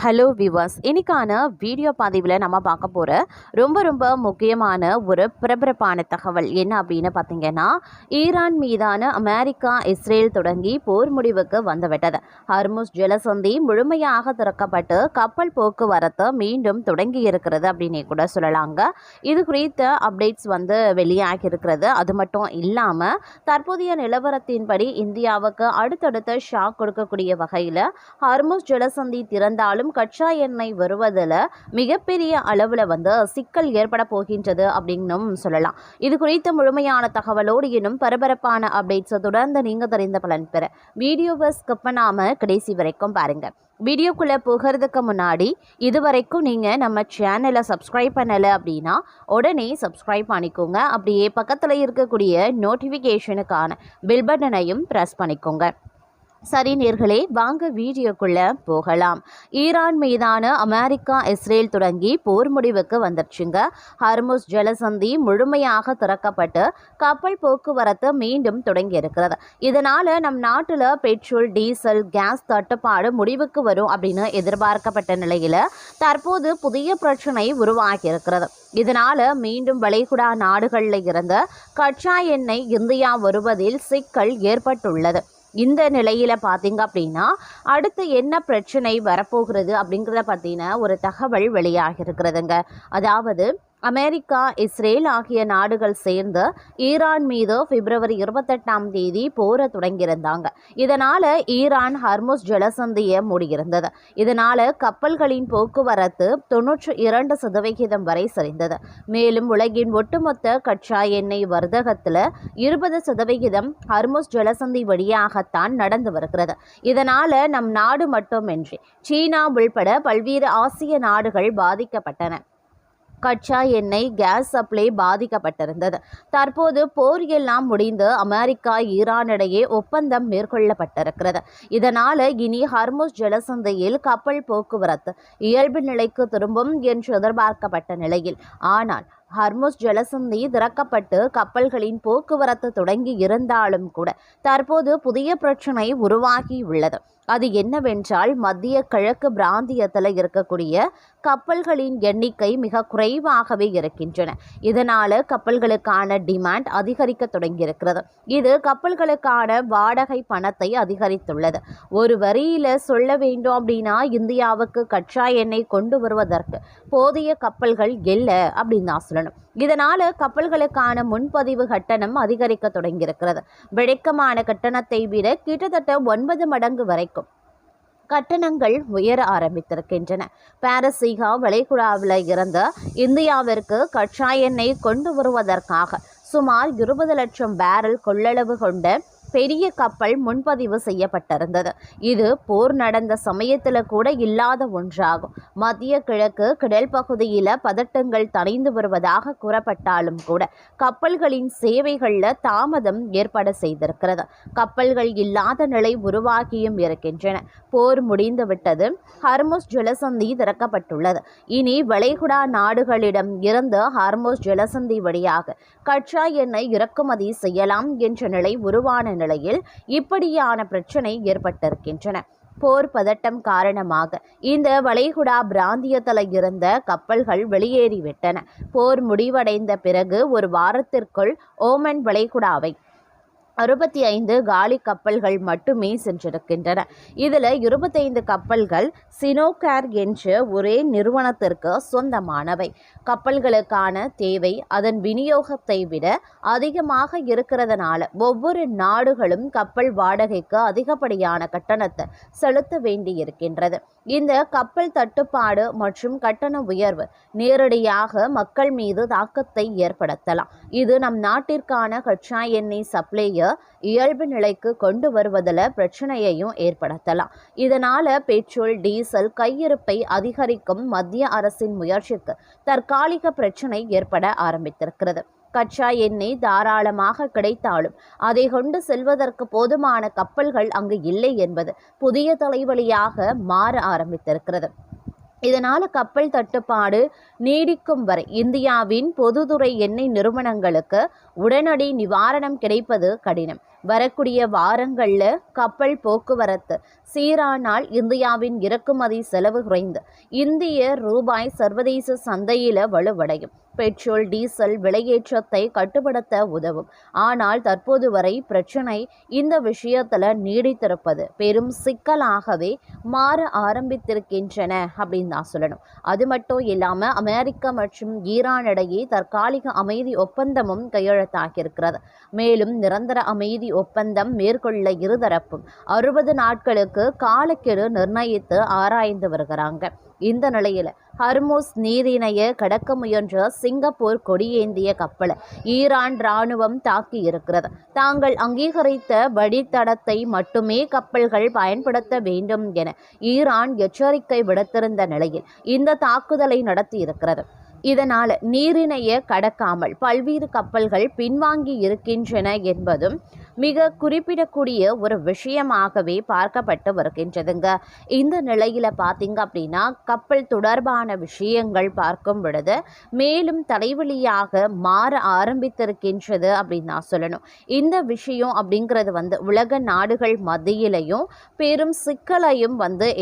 Hello viewers, இன்னைக்கான video பதிவில் நம்ம பார்க்க போகிற ரொம்ப முக்கியமான ஒரு பரபரப்பான தகவல் என்ன அப்படின்னு பார்த்தீங்கன்னா, ஈரான் மீதான அமெரிக்கா இஸ்ரேல் தொடங்கி போர் முடிவுக்கு வந்துவிட்டது. ஹர்முஸ் ஜலசந்தி முழுமையாக திறக்கப்பட்டு கப்பல் போக்குவரத்து மீண்டும் தொடங்கி இருக்கிறது அப்படின்னே கூட சொல்லலாங்க. இது குறித்த அப்டேட்ஸ் வெளியாகி இருக்கிறது. அது மட்டும் இல்லாமல் தற்போதைய நிலவரத்தின்படி இந்தியாவுக்கு அடுத்தடுத்த ஷாக் கொடுக்கக்கூடிய வகையில் ஹர்முஸ் ஜலசந்தி திறந்தாலும் கச்சா எண்ணெய் வருவதில் மிகப்பெரிய அளவில் சிக்கல் ஏற்பட போகின்றது அப்படின்னும் சொல்லலாம். இது குறித்த முழுமையான தகவலோடு இன்னும் பரபரப்பான அப்டேட்ஸை தொடர்ந்து நீங்கள் தெரிந்த பலன் பெற வீடியோவை ஸ்கிப் பண்ணாம கடைசி வரைக்கும் பாருங்க. வீடியோக்குள்ளே போகிறதுக்கு முன்னாடி இதுவரைக்கும் நீங்கள் நம்ம சேனலை சப்ஸ்கிரைப் பண்ணலை அப்படின்னா உடனே சப்ஸ்கிரைப் பண்ணிக்கோங்க. அப்படியே பக்கத்தில் இருக்கக்கூடிய நோட்டிஃபிகேஷனுக்கான பெல் பட்டனையும் ப்ரெஸ் பண்ணிக்கோங்க. சரி நேர்களே, வாங்க வீடியோக்குள்ள போகலாம். ஈரான் மீதான அமெரிக்கா இஸ்ரேல் தொடங்கி போர் முடிவுக்கு வந்துருச்சுங்க. ஹர்முஸ் ஜலசந்தி முழுமையாக திறக்கப்பட்டு கப்பல் போக்குவரத்து மீண்டும் தொடங்கி இருக்கிறது. இதனால நம் நாட்டில் பெட்ரோல் டீசல் கேஸ் தட்டுப்பாடு முடிவுக்கு வரும் அப்படின்னு எதிர்பார்க்கப்பட்ட நிலையில தற்போது புதிய பிரச்சனை உருவாகி இருக்கிறது. இதனால மீண்டும் வளைகுடா நாடுகளில் இருந்து கச்சா எண்ணெய் இந்தியா வருவதில் சிக்கல் ஏற்பட்டுள்ளது. இந்த நிலையில் பார்த்தீங்க அப்படின்னா அடுத்து என்ன பிரச்சனை வரப்போகிறது அப்படிங்கிறத பற்றின ஒரு தகவல் வெளியாகி இருக்கிறதுங்க. அதாவது அமெரிக்கா இஸ்ரேல் ஆகிய நாடுகள் சேர்ந்து ஈரான் மீது பிப்ரவரி 28 போரை தொடங்கியிருந்தாங்க. இதனால் ஈரான் ஹர்முஸ் ஜலசந்தியை மூடியிருந்தது. இதனால் கப்பல்களின் போக்குவரத்து 92% வரை சரிந்தது. மேலும் உலகின் ஒட்டுமொத்த கச்சா எண்ணெய் வர்த்தகத்தில் 20% ஹர்முஸ் ஜலசந்தி வழியாகத்தான் நடந்து வருகிறது. இதனால் நம் நாடு மட்டுமின்றி சீனா உள்பட பல்வேறு ஆசிய நாடுகள் பாதிக்கப்பட்டன. கச்சா எண்ணெய் கேஸ் சப்ளை பாதிக்கப்பட்டிருந்தது. தற்போது போர் எல்லாம் முடிந்து அமெரிக்கா ஈரான் இடையே ஒப்பந்தம் மேற்கொள்ளப்பட்டிருக்கிறது. இதனால இனி ஹர்முஸ் ஜலசந்தியில் கப்பல் போக்குவரத்து இயல்பு நிலைக்கு திரும்பும் என்று எதிர்பார்க்கப்பட்ட நிலையில் ஆனால் ஹர்முஸ் ஜலசந்தி திறக்கப்பட்டு கப்பல்களின் போக்குவரத்து தொடங்கி இருந்தாலும் கூட தற்போது புதிய பிரச்சனை உருவாகி உள்ளது. அது என்னவென்றால் மத்திய கிழக்கு பிராந்தியத்தில் இருக்கக்கூடிய கப்பல்களின் எண்ணிக்கை மிக குறைவாகவே இருக்கின்றன. இதனால கப்பல்களுக்கான டிமாண்ட் அதிகரிக்க தொடங்கியிருக்கிறது. இது கப்பல்களுக்கான வாடகை பணத்தை அதிகரித்துள்ளது. ஒரு வரியில சொல்ல வேண்டும் அப்படின்னா இந்தியாவுக்கு கச்சா எண்ணெய் கொண்டு வருவதற்கு போதிய கப்பல்கள் இல்லை அப்படின்னு தான் சொல்லணும். இதனால கப்பல்களுக்கான முன்பதிவு கட்டணம் அதிகரிக்க தொடங்கியிருக்கிறது. வழக்கமான கட்டணத்தை விட கிட்டத்தட்ட 9 மடங்கு வரைக்கும் கட்டணங்கள் உயர ஆரம்பித்திருக்கின்றன. பாரசீகா வளைகுடாவில் இருந்து இந்தியாவிற்கு கச்சா எண்ணெய் கொண்டு வருவதற்காக சுமார் 20 லட்சம் பேரல் கொள்ளளவு கொண்ட பெரிய கப்பல் முன்பதிவு செய்யப்பட்டிருந்தது. இது போர் நடந்த சமயத்தில் கூட இல்லாத ஒன்றாகும். மத்திய கிழக்கு கடல் பகுதியில் பதட்டங்கள் தணிந்து வருவதாக கூறப்பட்டாலும் கூட கப்பல்களின் சேவைகளில் தாமதம் ஏற்பட செய்திருக்கிறது. கப்பல்கள் இல்லாத நிலை உருவாகியும் இருக்கின்றன. போர் முடிந்துவிட்டது. ஹர்முஸ் ஜலசந்தி திறக்கப்பட்டுள்ளது. இனி வளைகுடா நாடுகளிடம் இருந்து ஹர்முஸ் ஜலசந்தி வழியாக கச்சா எண்ணெய் இறக்குமதி செய்யலாம் என்ற நிலை உருவான நிலையில் இப்படியான பிரச்சனை ஏற்பட்டிருக்கின்றன. போர் பதட்டம் காரணமாக இந்த வளைகுடா பிராந்தியத்தில் இருந்த கப்பல்கள் வெளியேறிவிட்டன. போர் முடிவடைந்த பிறகு ஒரு வாரத்திற்குள் ஓமன் வளைகுடாவை 65 காலி கப்பல்கள் மட்டுமே சென்றிருக்கின்றன. இதில் 25 கப்பல்கள் சினோகேர் என்ற ஒரே நிறுவனத்திற்கு சொந்தமானவை. கப்பல்களுக்கான தேவை அதன் விநியோகத்தை விட அதிகமாக இருக்கிறதுனால ஒவ்வொரு நாடுகளும் கப்பல் வாடகைக்கு அதிகப்படியான கட்டணத்தை செலுத்த வேண்டியிருக்கின்றது. இந்த கப்பல் தட்டுப்பாடு மற்றும் கட்டண உயர்வு நேரடியாக மக்கள் மீது தாக்கத்தை ஏற்படுத்தலாம். இது நம் நாட்டிற்கான கச்சா எண்ணெய் சப்ளையை இயல்பு நிலைக்கு கொண்டு வருவதில் பிரச்சனையையும் ஏற்படுத்தலாம். இதனால பெட்ரோல் டீசல் கையிருப்பை அதிகரிக்கும் மத்திய அரசின் முயற்சிக்கு தற்காலிக பிரச்சனை ஏற்பட ஆரம்பித்திருக்கிறது. கச்சா எண்ணெய் தாராளமாக கிடைத்தாலும் அதை கொண்டு செல்வதற்கு போதுமான கப்பல்கள் அங்கு இல்லை என்பது புதிய தலைவலியாக மாற ஆரம்பித்திருக்கிறது. இதனால் கப்பல் தட்டுப்பாடு நீடிக்கும் வரை இந்தியாவின் பொதுத்துறை எண்ணெய் நிறுவனங்களுக்கு உடனடி நிவாரணம் கிடைப்பது கடினம். வரக்கூடிய வாரங்களில் கப்பல் போக்குவரத்து சீரானால் இந்தியாவின் இறக்குமதி செலவு குறைந்து இந்திய ரூபாய் சர்வதேச சந்தையில் வலுவடையும். பெட்ரோல் டீசல் விலையேற்றத்தை கட்டுப்படுத்த உதவும். ஆனால் தற்போது வரை பிரச்சனை இந்த விஷயத்துல நீடித்திருப்பது பெரும் சிக்கலாகவே மாற ஆரம்பித்திருக்கின்றன அப்படின்னு தான் சொல்லணும். அது மட்டும் இல்லாம அமெரிக்கா மற்றும் ஈரான் இடையே தற்காலிக அமைதி ஒப்பந்தமும் கையெழுத்தாகியிருக்கிறது. மேலும் நிரந்தர அமைதி ஒப்பந்தம் மேற்கொள்ள இருதரப்பும் 60 நாட்களுக்கு காலக்கெடு நிர்ணயித்து ஆராய்ந்து வருகிறாங்க. இந்த நிலையில ஹர்முஸ் நீரிணைய கடக்க முயன்ற சிங்கப்பூர் கொடியேந்திய கப்பலை ஈரான் இராணுவம் தாக்கி இருக்கிறது. தாங்கள் அங்கீகரித்த வழித்தடத்தை மட்டுமே கப்பல்கள் பயன்படுத்த வேண்டும் என ஈரான் எச்சரிக்கை விடுத்திருந்த நிலையில் இந்த தாக்குதலை நடத்தி இருக்கிறது. இதனால் நீரிணைய கடக்காமல் பல்வேறு கப்பல்கள் பின்வாங்கி இருக்கின்றன என்பதும் மிக குறிப்பிடக்கூடிய ஒரு விஷயமாகவே பார்க்கப்பட்டு வருகின்றதுங்க. இந்த நிலையில் பார்த்தீங்க அப்படின்னா கப்பல் தொடர்பான விஷயங்கள் பார்க்கும் பொழுது மேலும் தலைவலியாக மாற ஆரம்பித்திருக்கின்றது அப்படின்னு நான் சொல்லணும். இந்த விஷயம் அப்படிங்கிறது உலக நாடுகள் மத்தியிலையும் பெரும் சிக்கலையும்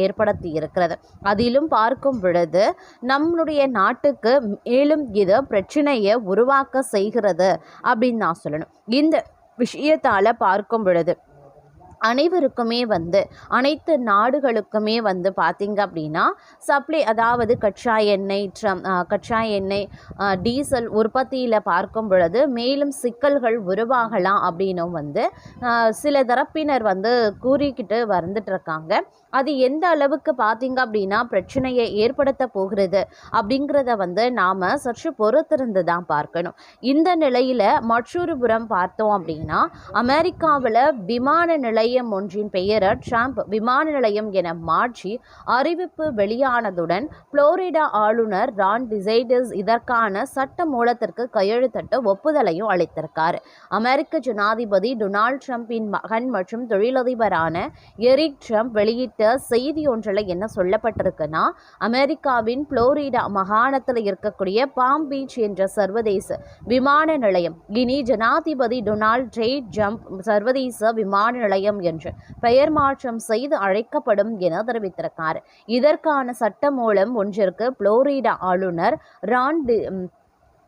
ஏற்படுத்தி இருக்கிறது. அதிலும் பார்க்கும் பொழுது நம்மளுடைய நாட்டுக்கு மேலும் இது பிரச்சனையை உருவாக்க செய்கிறது அப்படின்னு நான் சொல்லணும். இந்த விஷயத்தால் பார்க்கும் பொழுது அனைவருக்குமே அனைத்து நாடுகளுக்குமே பார்த்திங்க அப்படின்னா சப்ளை, அதாவது கச்சா எண்ணெய் டீசல் உற்பத்தியில் பார்க்கும் பொழுது மேலும் சிக்கல்கள் உருவாகலாம் அப்படின்னும் சில தரப்பினர் கூறிக்கிட்டு வந்துட்டுருக்காங்க. அது எந்த அளவுக்கு பார்த்திங்க அப்படின்னா பிரச்சனையை ஏற்படுத்த போகிறது அப்படிங்கிறத நாம் சற்று பொறுத்திருந்து தான் பார்க்கணும். இந்த நிலையில் மற்றொரு புறம் பார்த்தோம் அப்படின்னா அமெரிக்காவில் விமான நிலையம் ஒன்றின் பெயரை ட்ரம்ப் விமான நிலையம் என மாற்றி அறிவிப்பு வெளியானதுடன் புளோரிடா ஆளுநர் ரான் டிசைடஸ் இதற்கான சட்ட மூலத்திற்கு கையெழுத்திட்டு ஒப்புதலையும் அளித்திருக்கார். அமெரிக்க ஜனாதிபதி டொனால்ட் ட்ரம்பின் மகன் மற்றும் தொழிலதிபரான எரிக் ட்ரம்ப் வெளியிட்ட செய்தி ஒன்றில் என்ன சொல்லப்பட்டிருக்குன்னா, அமெரிக்காவின் புளோரிடா மாகாணத்தில் இருக்கக்கூடிய பாம் பீச் என்ற சர்வதேச விமான நிலையம் இனி ஜனாதிபதி டொனால்ட் ட்ரே ட்ரம்ப் சர்வதேச விமான நிலையம் என்று பெயர் மாற்றம் செய்து அழைக்கப்படும் என தெரிவித்திருக்கார். இதற்கான சட்ட மூலம் ஒன்றிற்கு புளோரிடா ஆளுநர் ரான்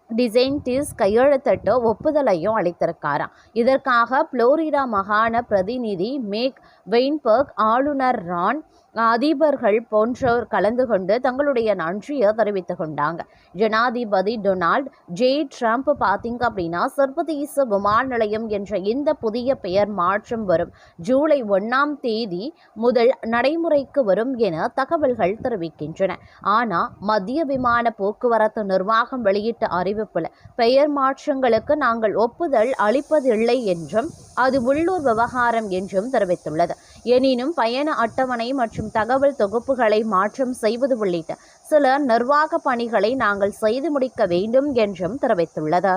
டிசென்டிஸ் கையெழுத்திட்டு ஒப்புதலையும் அளித்திருக்காராம். இதற்காக புளோரிடா மாகாண பிரதிநிதி மேக் வெயின்பர்க், ஆளுநர் ரான், அதிபர்கள் போன்றோர் கலந்து கொண்டு தங்களுடைய நன்றியை தெரிவித்து கொண்டாங்க. ஜனாதிபதி டொனால்ட் ஜே ட்ரம்ப் பார்த்தீங்க அப்படின்னா சர்வதேச விமான நிலையம் என்ற இந்த புதிய பெயர் மாற்றம் வரும் ஜூலை 1 முதல் நடைமுறைக்கு வரும் என தகவல்கள் தெரிவிக்கின்றன. ஆனால் மத்திய விமான போக்குவரத்து நிர்வாகம் வெளியிட்ட அறிவிப்பில் பெயர் மாற்றங்களுக்கு நாங்கள் ஒப்புதல் அளிப்பதில்லை என்றும் அது உள்ளூர் விவகாரம் என்றும் தெரிவித்துள்ளது. எனினும் பயண அட்டவணை மற்றும் தகவல் தொகுப்புகளை மாற்றம் செய்வது உள்ளிட்ட சில நிர்வாக பணிகளை நாங்கள் செய்து முடிக்க வேண்டும் என்றும் தெரிவித்துள்ளது.